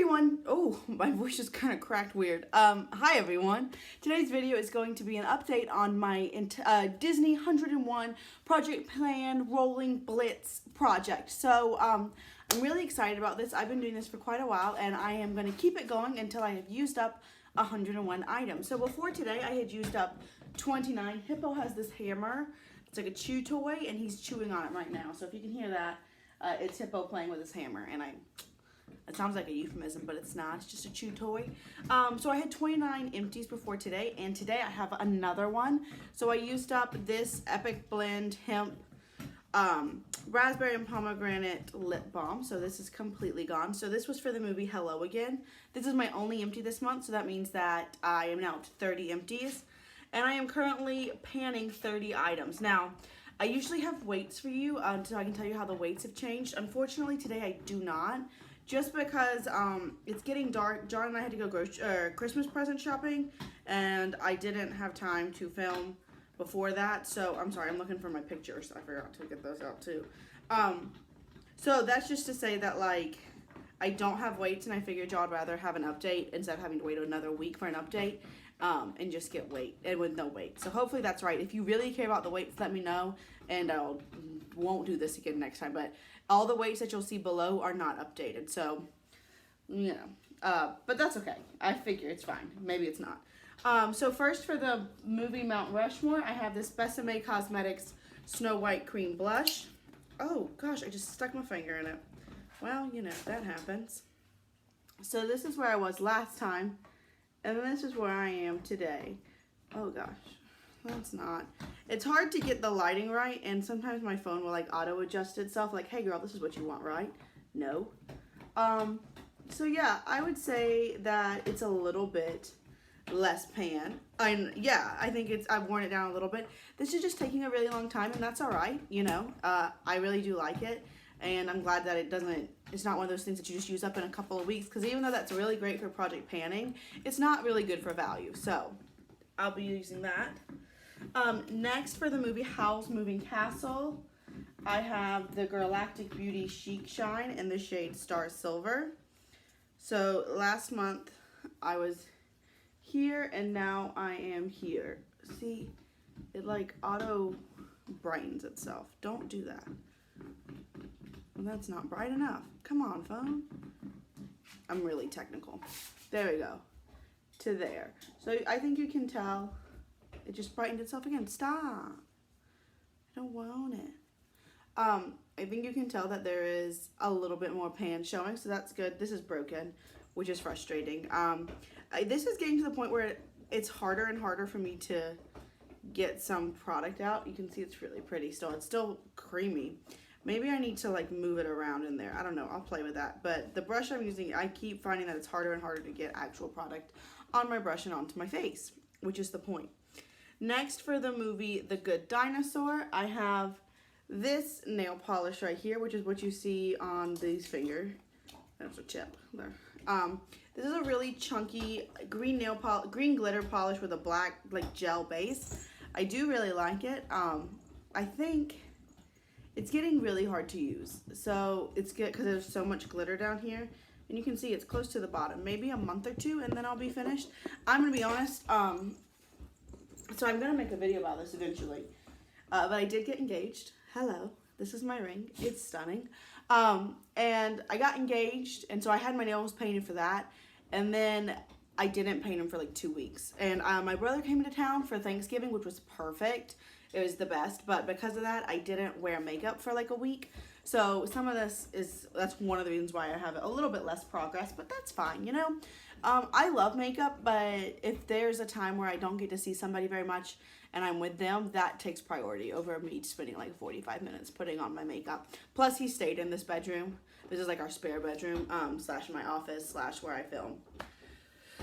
everyone. Oh, my voice is kind of cracked weird. Hi everyone. Today's video is going to be an update on my Disney 101 Project Plan Rolling Blitz project. So, I'm really excited about this. I've been doing this for quite a while, and I am going to keep it going until I have used up 101 items. So before today, I had used up 29. Hippo has this hammer. It's like a chew toy, and he's chewing on it right now. So if you can hear that, it's Hippo playing with his hammer, and it sounds like a euphemism, but it's not. It's just a chew toy. So I had 29 empties before today, and today I have another one. So I used up this Epic Blend Hemp Raspberry and Pomegranate Lip Balm. So this is completely gone. So this was for the movie Hello Again. This is my only empty this month, so that means that I am now up to 30 empties. And I am currently panning 30 items. Now, I usually have weights for you, so I can tell you how the weights have changed. Unfortunately, today I do not. Just because it's getting dark. John and I had to go Christmas present shopping, and I didn't have time to film before that. So I'm sorry, I'm looking for my pictures. I forgot to get those out too. So that's just to say that, like, I don't have weights, and I figured y'all would rather have an update instead of having to wait another week for an update, and just get weight and with no weight. So hopefully that's right. If you really care about the weights, let me know, and I won't do this again next time. But all the weights that you'll see below are not updated, so, you know, but that's okay. I figure it's fine. Maybe it's not. So first for the movie Mount Rushmore, I have this Besame Cosmetics Snow White Cream Blush. Oh, gosh, I just stuck my finger in it. Well, you know, that happens. So this is where I was last time, and this is where I am today. Oh, gosh. That's not. It's hard to get the lighting right, and sometimes my phone will like auto adjust itself, like, hey girl, this is what you want, right? No. So yeah, I would say that it's a little bit less pan. Yeah, I think I've worn it down a little bit. This is just taking a really long time, and that's all right, you know. I really do like it, and I'm glad that it's not one of those things that you just use up in a couple of weeks, because even though that's really great for project panning, it's not really good for value. So I'll be using that. Next for the movie Howl's Moving Castle, I have the Girlactik Beauty Chic Shine in the shade Star Silver. So last month I was here, and now I am here. See, it like auto brightens itself. Don't do that. Well, that's not bright enough. Come on, phone. I'm really technical. There we go. To there. So I think you can tell it just brightened itself again. Stop. I don't want it. I think you can tell that there is a little bit more pan showing, so that's good. This is broken, which is frustrating. This is getting to the point where it's harder and harder for me to get some product out. You can see it's really pretty still. It's still creamy. Maybe I need to like move it around in there. I don't know. I'll play with that. But the brush I'm using, I keep finding that it's harder and harder to get actual product on my brush and onto my face, which is the point. Next for the movie The Good Dinosaur, I have this nail polish right here, which is what you see on these fingers. That's a chip there. This is a really chunky green glitter polish with a black like gel base. I do really like it. I think it's getting really hard to use. So it's good because there's so much glitter down here. And you can see it's close to the bottom. Maybe a month or two and then I'll be finished. I'm going to be honest. So I'm going to make a video about this eventually. But I did get engaged. Hello. This is my ring. It's stunning. And I got engaged. And so I had my nails painted for that. And then I didn't paint them for like 2 weeks. And my brother came into town for Thanksgiving, which was perfect. It was the best. But because of that, I didn't wear makeup for like a week. So some of that's one of the reasons why I have a little bit less progress. But that's fine, you know. I love makeup, but if there's a time where I don't get to see somebody very much and I'm with them, that takes priority over me spending like 45 minutes putting on my makeup. Plus, he stayed in this bedroom. This is like our spare bedroom, slash my office, slash where I film.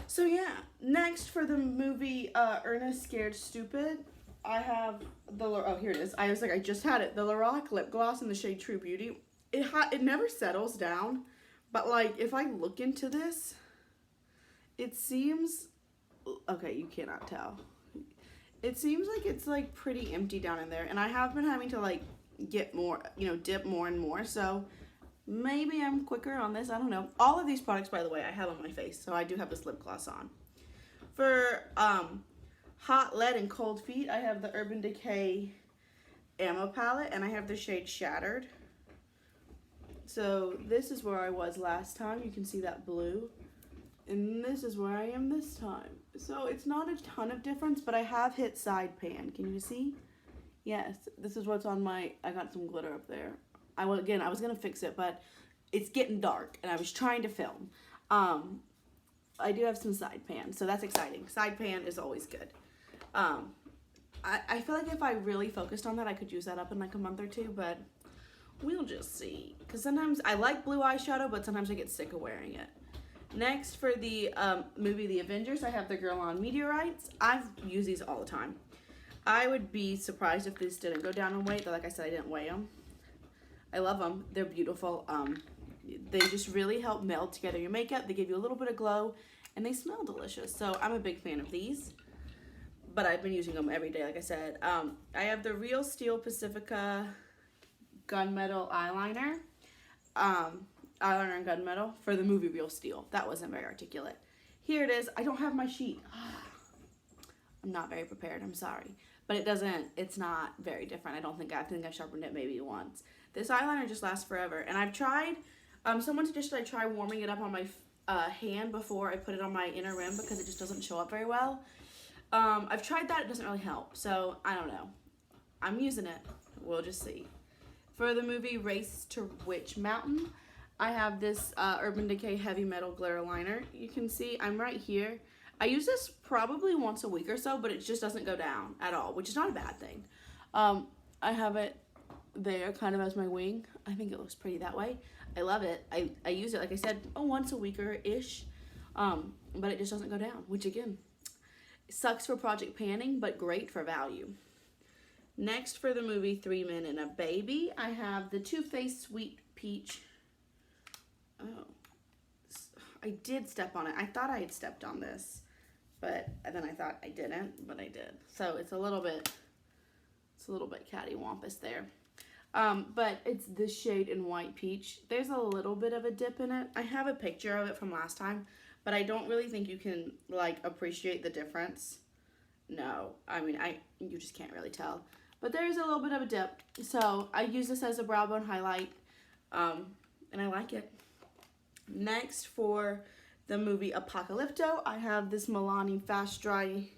So yeah, next for the movie Ernest Scared Stupid, I have here it is. I was like, I just had it. The Lorac lip gloss in the shade True Beauty. It never settles down, but like if I look into this, it seems, okay, you cannot tell. It seems like it's like pretty empty down in there, and I have been having to like get more, you know, dip more and more. So Maybe I'm quicker on this, I don't know. All of these products, by the way, I have on my face, so I do have this lip gloss on. For hot lead and cold feet, I have the Urban Decay Ammo palette, and I have the shade Shattered. So this is where I was last time. You can see that blue. And this is where I am this time. So it's not a ton of difference, but I have hit side pan. Can you see? Yes, this is what's on my, I got some glitter up there. I was gonna fix it, but it's getting dark and I was trying to film. I do have some side pan, so that's exciting. Side pan is always good. I feel like if I really focused on that, I could use that up in like a month or two, but we'll just see. Because sometimes I like blue eyeshadow, but sometimes I get sick of wearing it. Next, for the movie The Avengers, I have the Guerlain Meteorites. I've used these all the time. I would be surprised if these didn't go down in weight, but like I said, I didn't weigh them. I love them. They're beautiful. They just really help meld together your makeup. They give you a little bit of glow, and they smell delicious. So I'm a big fan of these, but I've been using them every day, like I said. I have the Real Steel Pacifica Gunmetal Eyeliner. Eyeliner and gunmetal for the movie Real Steel. That wasn't very articulate. Here it is. I don't have my sheet. I'm not very prepared. I'm sorry. But it's not very different. I think I've sharpened it maybe once. This eyeliner just lasts forever. And I've tried, someone suggested I try warming it up on my hand before I put it on my inner rim because it just doesn't show up very well. I've tried that. It doesn't really help. So, I don't know. I'm using it. We'll just see. For the movie Race to Witch Mountain, I have this Urban Decay Heavy Metal Glitter Liner. You can see I'm right here. I use this probably once a week or so, but it just doesn't go down at all, which is not a bad thing. I have it there kind of as my wing. I think it looks pretty that way. I love it. I use it, like I said, once a week or ish, but it just doesn't go down, which again, sucks for project panning, but great for value. Next, for the movie 3 Men and a Baby, I have the Too Faced Sweet Peach. Oh, I did step on it. I thought I had stepped on this, but then I thought I didn't, but I did. So it's a little bit cattywampus there. But it's this shade in White Peach. There's a little bit of a dip in it. I have a picture of it from last time, but I don't really think you can like appreciate the difference. No, I mean, you just can't really tell. But there's a little bit of a dip. So I use this as a brow bone highlight, and I like it. Next, for the movie Apocalypto, I have this Milani Fast Dry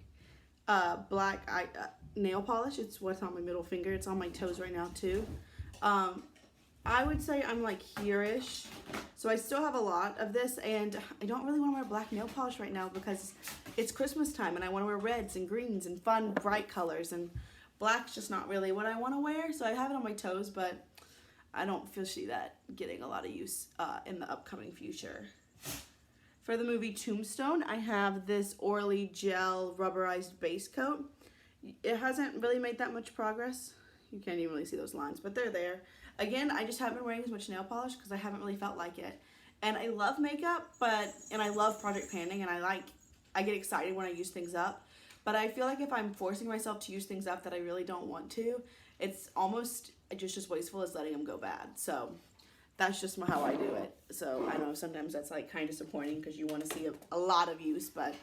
black nail polish. It's what's on my middle finger. It's on my toes right now too. I would say I'm like here-ish. So I still have a lot of this, and I don't really want to wear black nail polish right now because it's Christmas time and I want to wear reds and greens and fun, bright colors, and black's just not really what I want to wear. So I have it on my toes, but I don't foresee that getting a lot of use in the upcoming future. For the movie Tombstone, I have this ORLY Gel Rubberized Base Coat. It hasn't really made that much progress. You can't even really see those lines, but they're there. Again, I just haven't been wearing as much nail polish because I haven't really felt like it. And I love makeup, and I love project panning, and I get excited when I use things up. But I feel like if I'm forcing myself to use things up that I really don't want to, it's almost just as wasteful as letting them go bad. So that's just how I do it. So I know sometimes that's like kind of disappointing because you want to see a lot of use, but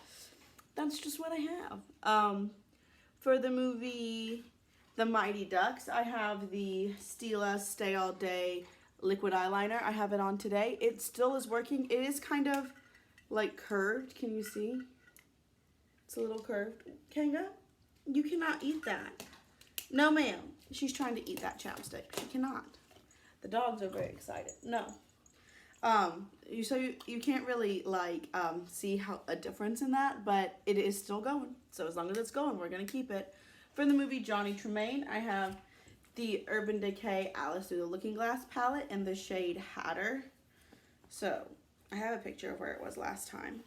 that's just what I have. For the movie The Mighty Ducks, I have the Stila Stay All Day liquid eyeliner. I have it on today. It still is working. It is kind of like curved. Can you see? It's a little curved. Kanga, you cannot eat that. No, ma'am. She's trying to eat that chapstick. She cannot. The dogs are very excited. No. You can't really like see a difference in that, but it is still going. So as long as it's going, we're gonna keep it. For the movie Johnny Tremaine, I have the Urban Decay Alice Through the Looking Glass palette in the shade Hatter. So I have a picture of where it was last time.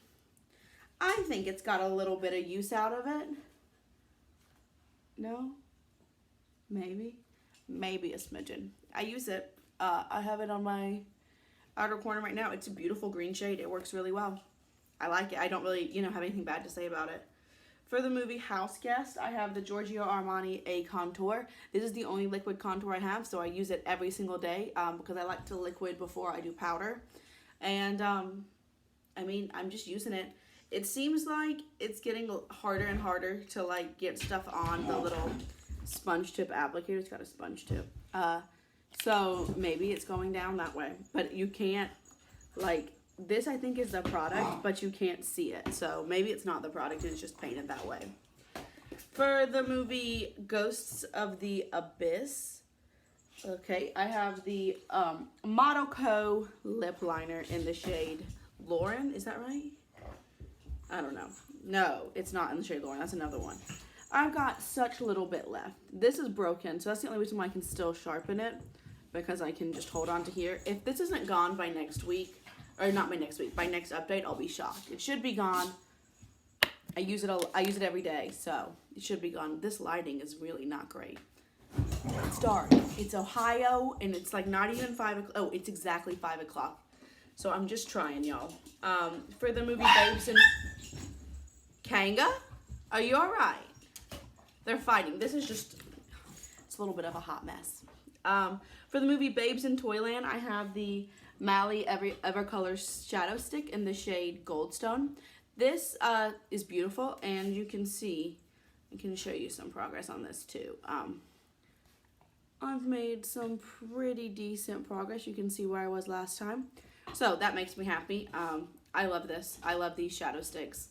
I think it's got a little bit of use out of it. No? Maybe a smidgen. I use it. I have it on my outer corner right now. It's a beautiful green shade. It works really well. I like it. I don't really, have anything bad to say about it. For the movie House Guest, I have the Giorgio Armani A Contour. This is the only liquid contour I have, so I use it every single day because I like to liquid before I do powder. And, I mean, I'm just using it. It seems like it's getting harder and harder to, like, get stuff on the little sponge tip applicator. It's got a sponge tip. So maybe it's going down that way. But you can't, like, this I think is the product, but you can't see it. So maybe it's not the product and it's just painted that way. For the movie Ghosts of the Abyss, okay, I have the Monaco lip liner in the shade Lauren. Is that right? I don't know. No, it's not in the shade Lauren. That's another one. I've got such little bit left. This is broken, so that's the only reason why I can still sharpen it, because I can just hold on to here. If this isn't gone by next week, or not by next week, by next update, I'll be shocked. It should be gone. I use it every day, so it should be gone. This lighting is really not great. It's dark. It's Ohio, and it's like not even 5 o'clock. Oh, it's exactly 5 o'clock. So I'm just trying, y'all. For the movie Babes and... Kanga? Are you alright? They're fighting. This is just... It's a little bit of a hot mess. For the movie Babes in Toyland, I have the Mally Evercolor Shadow Stick in the shade Goldstone. This is beautiful, and you can see... I can show you some progress on this, too. I've made some pretty decent progress. You can see where I was last time. So that makes me happy. I love this. I love these shadow sticks.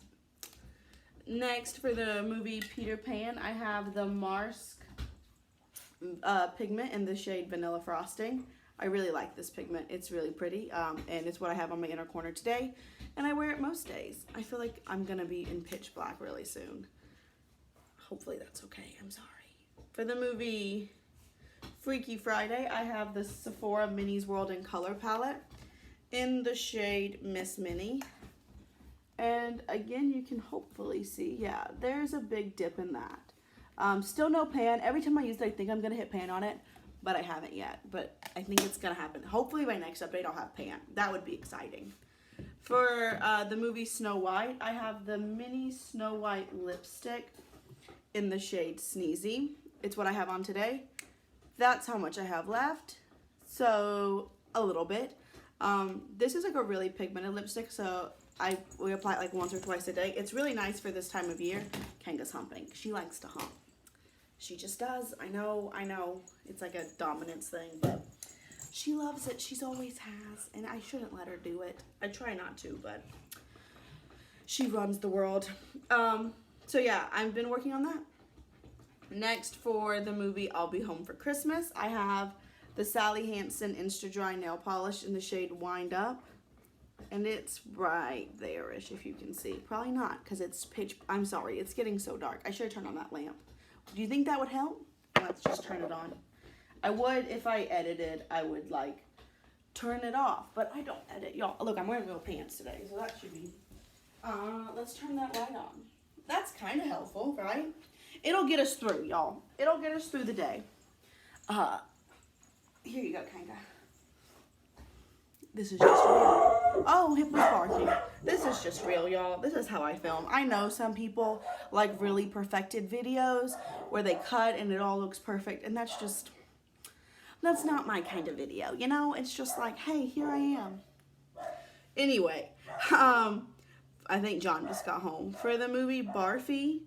Next, for the movie Peter Pan, I have the Marsk pigment in the shade Vanilla Frosting. I really like this pigment. It's really pretty, and it's what I have on my inner corner today, and I wear it most days. I feel like I'm going to be in pitch black really soon. Hopefully that's okay. I'm sorry. For the movie Freaky Friday, I have the Sephora Minis World in Color palette in the shade Miss Minnie. And again, you can hopefully see, yeah, there's a big dip in that. Still no pan. Every time I use it, I think I'm going to hit pan on it, but I haven't yet. But I think it's going to happen. Hopefully by next update, I'll have pan. That would be exciting. For the movie Snow White, I have the mini Snow White lipstick in the shade Sneezy. It's what I have on today. That's how much I have left. So, a little bit. This is like a really pigmented lipstick, so we apply it like once or twice a day. It's really nice for this time of year. Kanga's humping. She likes to hump. She just does. I know. It's like a dominance thing, but she loves it. She's always has, and I shouldn't let her do it. I try not to, but she runs the world. So yeah, I've been working on that. Next, for the movie I'll Be Home for Christmas, I have the Sally Hansen Insta Dry Nail Polish in the shade Wind Up. And it's right there-ish, if you can see. Probably not, because it's pitch... I'm sorry, it's getting so dark. I should have turned on that lamp. Do you think that would help? Let's just turn it on. I would, if I edited, I would, like, turn it off. But I don't edit. Y'all, look, I'm wearing real pants today, so that should be... let's turn that light on. That's kind of helpful, right? It'll get us through, y'all. It'll get us through the day. Here you go, Kanga. This is just real. Oh, Hip was barking. This is just real, y'all. This is how I film. I know some people like really perfected videos where they cut and it all looks perfect, and that's not my kind of video, you know? It's just like, hey, here I am. Anyway, I think John just got home. For the movie Barfi,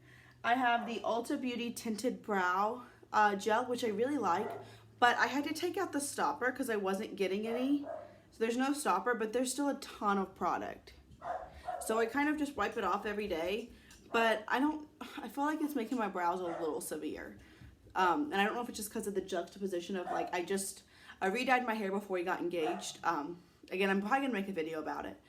I have the Ulta Beauty Tinted Brow Gel, which I really like, but I had to take out the stopper because I wasn't getting any. So there's no stopper, but there's still a ton of product. So I kind of just wipe it off every day, but I feel like it's making my brows a little severe. And I don't know if it's just because of the juxtaposition of like, I re-dyed my hair before we got engaged. Again, I'm probably gonna make a video about it.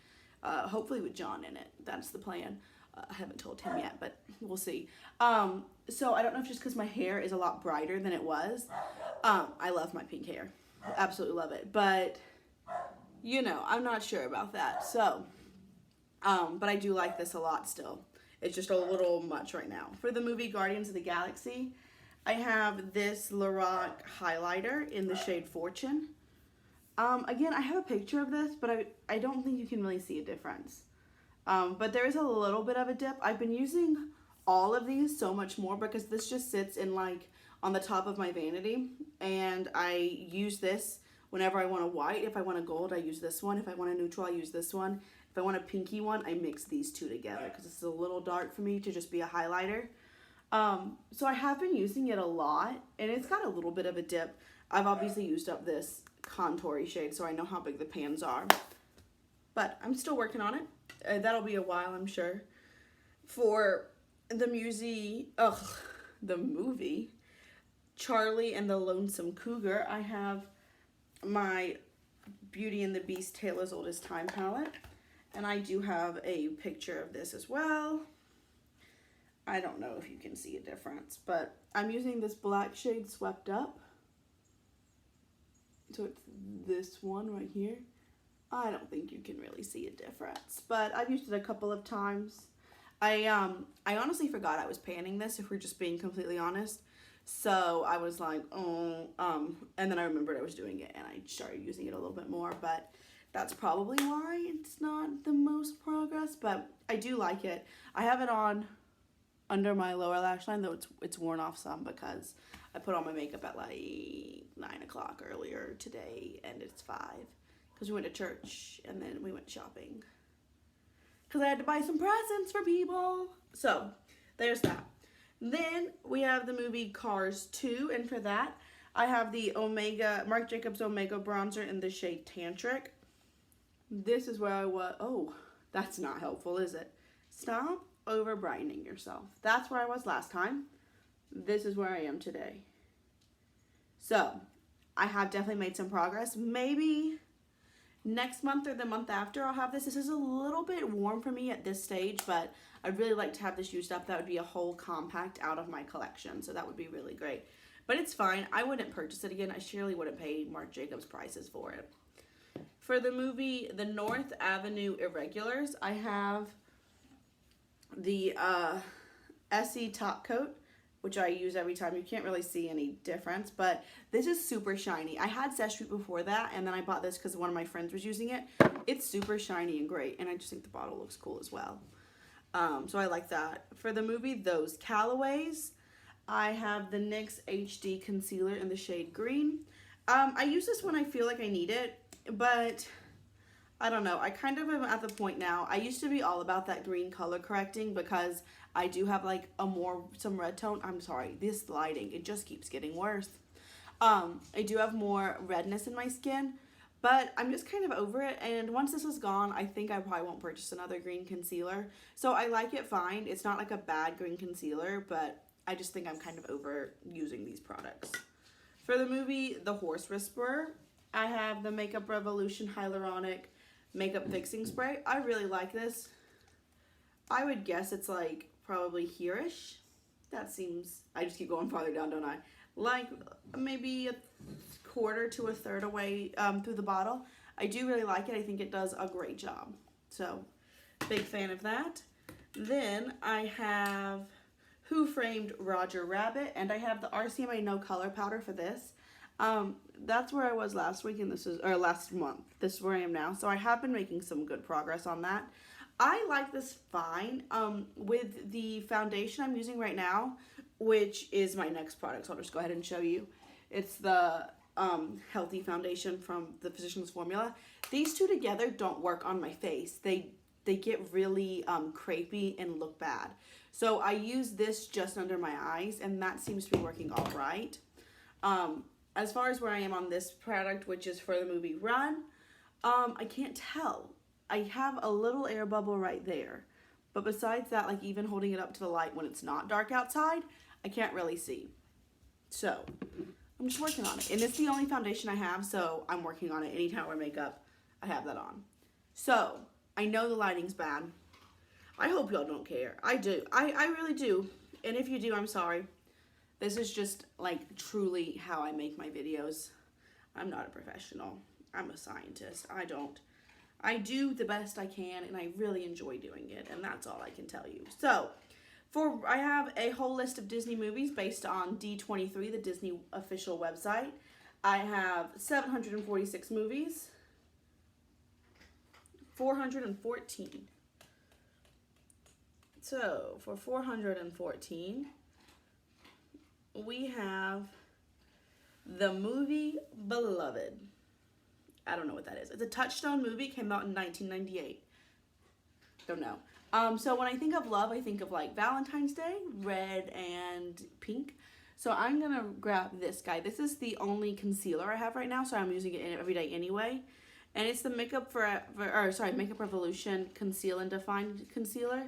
Hopefully with John in it. That's the plan. I haven't told him yet, but we'll see. So I don't know if just because my hair is a lot brighter than it was. I love my pink hair. Absolutely love it. But, you know, I'm not sure about that. So, but I do like this a lot still. It's just a little much right now. For the movie Guardians of the Galaxy, I have this Lorac highlighter in the shade Fortune. Again, I have a picture of this, but I don't think you can really see a difference. But there is a little bit of a dip. I've been using all of these so much more because this just sits in like on the top of my vanity, and I use this whenever I want a white. If I want a gold, I use this one. If I want a neutral, I use this one. If I want a pinky one, I mix these two together because it's a little dark for me to just be a highlighter. So I have been using it a lot, and it's got a little bit of a dip. I've obviously used up this contoury shade, so I know how big the pans are. But I'm still working on it. That'll be a while, I'm sure. For the movie, Charlie and the Lonesome Cougar, I have my Beauty and the Beast Tale as Old as Time palette. And I do have a picture of this as well. I don't know if you can see a difference, but I'm using this black shade Swept Up. So it's this one right here. I don't think you can really see a difference, but I've used it a couple of times. I honestly forgot I was panning this, if we're just being completely honest. So I was like, oh, and then I remembered I was doing it and I started using it a little bit more, but that's probably why it's not the most progress, but I do like it. I have it on under my lower lash line, though it's worn off some because I put on my makeup at like 9 o'clock earlier today, and it's 5 because we went to church and then we went shopping because I had to buy some presents for people. So there's that. Then we have the movie Cars 2, and for that I have the Marc Jacobs Omega bronzer in the shade Tantric. This is where I was. Oh, that's not helpful, is it? Stop over brightening yourself. That's where I was last time. This is where I am today. So I have definitely made some progress. Maybe next month or the month after I'll have this. This is a little bit warm for me at this stage, but I'd really like to have this used up. That would be a whole compact out of my collection, so that would be really great. But it's fine. I wouldn't purchase it again. I surely wouldn't pay Marc Jacobs prices for it. For the movie The North Avenue Irregulars, I have the SE top coat, which I use every time. You can't really see any difference, but this is super shiny. I had Sesh Street before that, and then I bought this because one of my friends was using it. It's super shiny and great, and I just think the bottle looks cool as well. So I like that. For the movie Those Callaways, I have the NYX HD Concealer in the shade Green. I use this when I feel like I need it, but I don't know. I kind of am at the point now. I used to be all about that green color correcting because I do have like some red tone. I'm sorry, this lighting, it just keeps getting worse. I do have more redness in my skin, but I'm just kind of over it. And once this is gone, I think I probably won't purchase another green concealer. So I like it fine. It's not like a bad green concealer, but I just think I'm kind of over using these products. For the movie The Horse Whisperer, I have the Makeup Revolution Hyaluronic Makeup Fixing Spray. I really like this. I would guess it's like probably here-ish. That seems, I just keep going farther down, don't I? Like maybe a quarter to a third away through the bottle. I do really like it. I think it does a great job. So, big fan of that. Then I have Who Framed Roger Rabbit, and I have the RCMA No Color Powder for this. That's where I was last week, and last month. This is where I am now. So I have been making some good progress on that. I like this fine. With the foundation I'm using right now, which is my next product, so I'll just go ahead and show you. It's the Healthy Foundation from the Physicians Formula. These two together don't work on my face. They get really crepey and look bad. So I use this just under my eyes, and that seems to be working all right. As far as where I am on this product, which is for the movie Run, I can't tell. I have a little air bubble right there. But besides that, like even holding it up to the light when it's not dark outside, I can't really see. So, I'm just working on it. And it's the only foundation I have, so I'm working on it. Anytime I wear makeup, I have that on. So, I know the lighting's bad. I hope y'all don't care. I do. I really do. And if you do, I'm sorry. This is just like truly how I make my videos. I'm not a professional. I'm a scientist. I do the best I can, and I really enjoy doing it, and that's all I can tell you. So, I have a whole list of Disney movies based on D23, the Disney official website. I have 746 movies, 414. So for 414, we have the movie Beloved. I don't know what that is. It's a Touchstone movie. It came out in 1998. Don't know. So when I think of love, I think of like Valentine's Day, red and pink. So I'm going to grab this guy. This is the only concealer I have right now, so I'm using it every day anyway. And it's the Makeup Revolution Conceal and Define Concealer.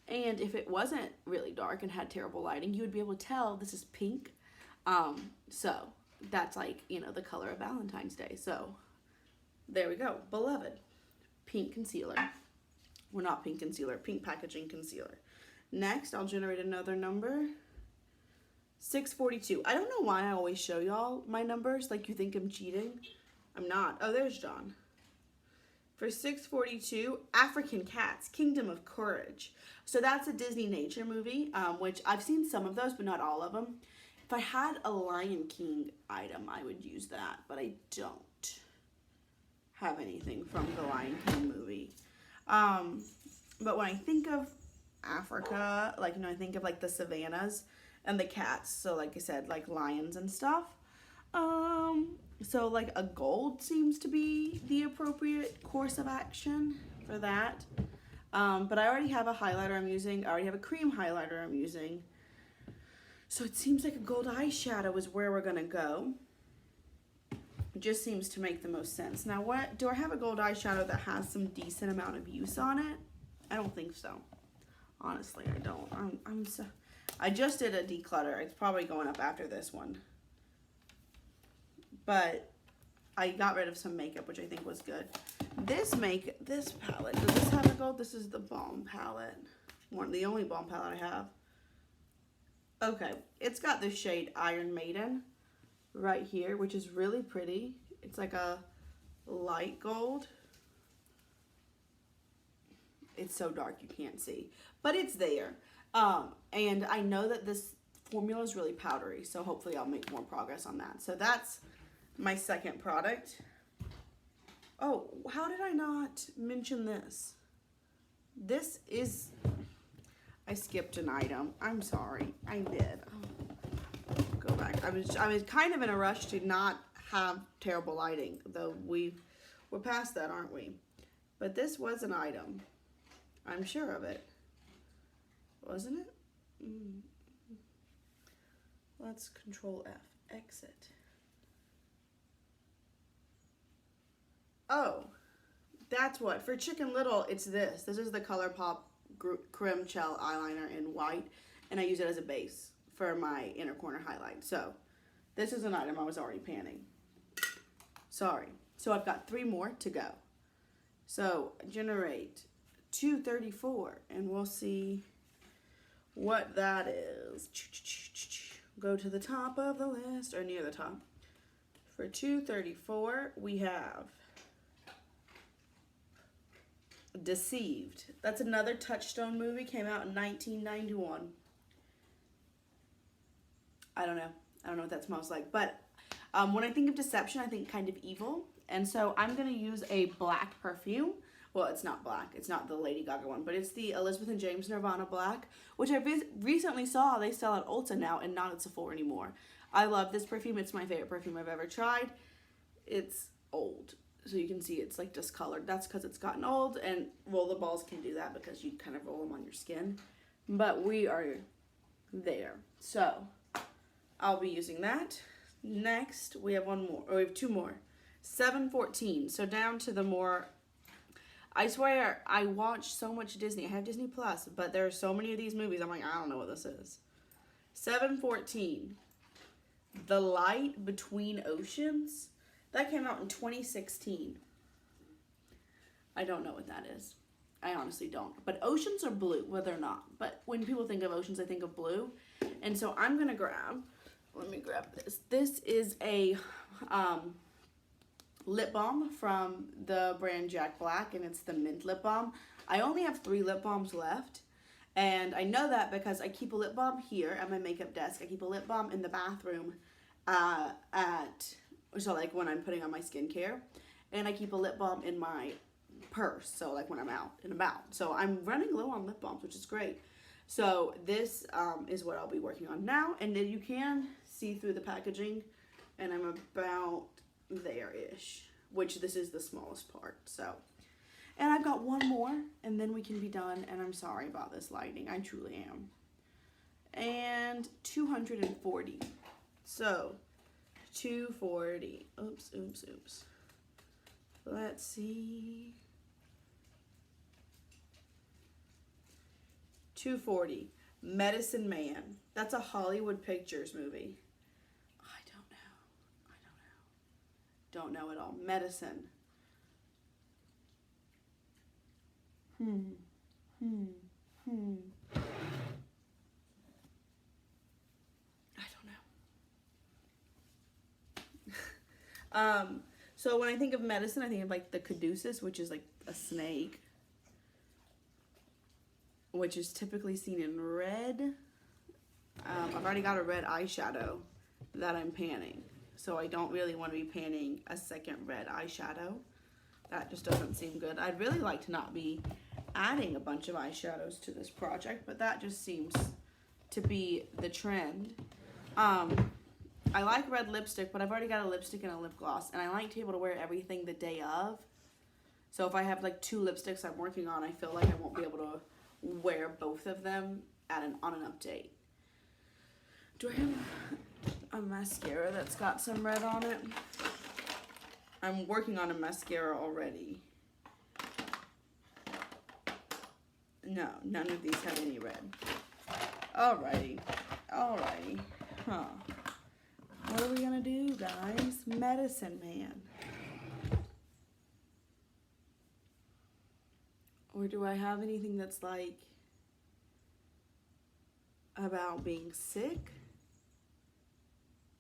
And if it wasn't really dark and had terrible lighting, you would be able to tell this is pink. So that's like, you know, the color of Valentine's Day. So there we go. Beloved. Pink concealer. Well, not pink concealer. Pink packaging concealer. Next, I'll generate another number. 642. I don't know why I always show y'all my numbers like you think I'm cheating. I'm not. Oh, there's John. For 642, African Cats, Kingdom of Courage. So that's a Disney nature movie, which I've seen some of those, but not all of them. If I had a Lion King item, I would use that, but I don't have anything from the Lion King movie. But when I think of Africa, like, you know, I think of like the savannas and the cats. So like I said, like lions and stuff. So like a gold seems to be the appropriate course of action for that. But I already have a highlighter I'm using. I already have a cream highlighter I'm using. So it seems like a gold eyeshadow is where we're gonna go. It just seems to make the most sense. Now, what do I have a gold eyeshadow that has some decent amount of use on it? I don't think so. Honestly, I don't. I just did a declutter. It's probably going up after this one. But I got rid of some makeup, which I think was good. This palette, does this have a gold? This is the Balm palette. The only Balm palette I have. Okay, it's got the shade Iron Maiden right here, which is really pretty. It's like a light gold. It's so dark you can't see, but it's there. And I know that this formula is really powdery, so hopefully I'll make more progress on that. So that's my second product. Oh, how did I not mention this? This is, I skipped an item. I'm sorry, I did. Oh, go back. I was kind of in a rush to not have terrible lighting, though we're past that, aren't we? But this was an item. I'm sure of it. Wasn't it? Let's Control F, exit. Oh, that's what. For Chicken Little, it's this. This is the ColourPop Creme Shell eyeliner in white, and I use it as a base for my inner corner highlight. So, this is an item I was already panning. Sorry. So, I've got 3 more to go. So, generate 234, and we'll see what that is. Go to the top of the list, or near the top. For 234, we have Deceived. That's another Touchstone movie, came out in 1991. I don't know what that smells like, but when I think of deception, I think kind of evil, and so I'm gonna use a black perfume. Well, it's not black, it's not the Lady Gaga one, but it's the Elizabeth and James Nirvana Black, which I recently saw they sell at Ulta now and not at Sephora anymore. I love this perfume. It's my favorite perfume I've ever tried. It's old, so you can see it's like discolored. That's because it's gotten old, and well, the balls can do that because you kind of roll them on your skin, but we are there. So I'll be using that. Next, we have one more, or we have 2 more. 714, so down to the more, I swear, I watch so much Disney. I have Disney Plus, but there are so many of these movies, I'm like, I don't know what this is. 714, The Light Between Oceans. That came out in 2016. I don't know what that is. I honestly don't. But oceans are blue. Well, they're not. But when people think of oceans, I think of blue. And so I'm going to grab, let me grab this. This is a lip balm from the brand Jack Black, and it's the Mint Lip Balm. I only have 3 lip balms left. And I know that because I keep a lip balm here at my makeup desk. I keep a lip balm in the bathroom so like when I'm putting on my skincare. And I keep a lip balm in my purse, so like when I'm out and about. So I'm running low on lip balms, which is great. So this is what I'll be working on now, and then you can see through the packaging, and I'm about there-ish, which this is the smallest part. So, and I've got one more, and then we can be done, and I'm sorry about this lighting. I truly am. And 240. So, 240. Oops, oops, oops. Let's see. 240. Medicine Man. That's a Hollywood Pictures movie. I don't know. Don't know at all. Medicine. I don't know. So when I think of medicine, I think of like the caduceus, which is like a snake, which is typically seen in red. I've already got a red eyeshadow that I'm panning, so I don't really want to be panning a second red eyeshadow. That just doesn't seem good. I'd really like to not be adding a bunch of eyeshadows to this project, but that just seems to be the trend. I like red lipstick, but I've already got a lipstick and a lip gloss, and I like to be able to wear everything the day of. So if I have like 2 lipsticks I'm working on, I feel like I won't be able to wear both of them on an update. Do I have a mascara that's got some red on it? I'm working on a mascara already. No, none of these have any red. Alrighty. Alrighty. Huh. What are we gonna do, guys? Medicine Man. Or do I have anything that's like about being sick?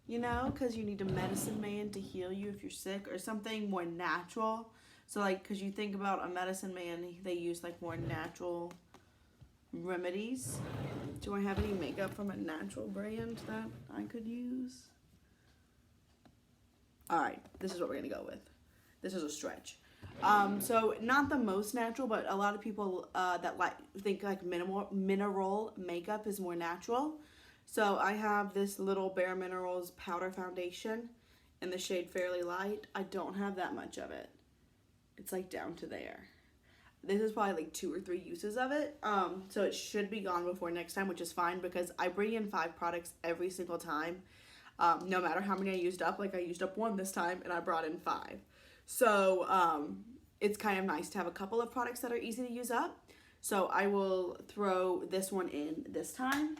You know, because you need a medicine man to heal you if you're sick, or something more natural. So like, because you think about a medicine man, they use like more natural remedies. Do I have any makeup from a natural brand that I could use? Alright, this is what we're going to go with. This is a stretch. So not the most natural, but a lot of people that think like mineral makeup is more natural. So I have this little Bare Minerals powder foundation in the shade Fairly Light. I don't have that much of it. It's like down to there. This is probably like 2 or 3 uses of it. So it should be gone before next time, which is fine because I bring in 5 products every single time. No matter how many I used up, like I used up 1 this time and I brought in 5. So it's kind of nice to have a couple of products that are easy to use up. So I will throw this one in this time.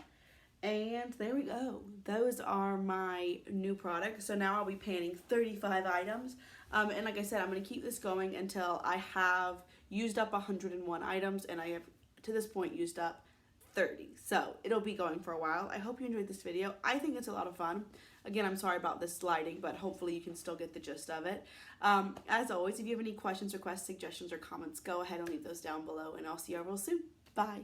And there we go. Those are my new products. So now I'll be panning 35 items. And like I said, I'm going to keep this going until I have used up 101 items. And I have, to this point, used up 30. So it'll be going for a while. I hope you enjoyed this video. I think it's a lot of fun. Again, I'm sorry about this lighting, but hopefully you can still get the gist of it. As always, if you have any questions, requests, suggestions, or comments, go ahead and leave those down below. And I'll see you all real soon. Bye.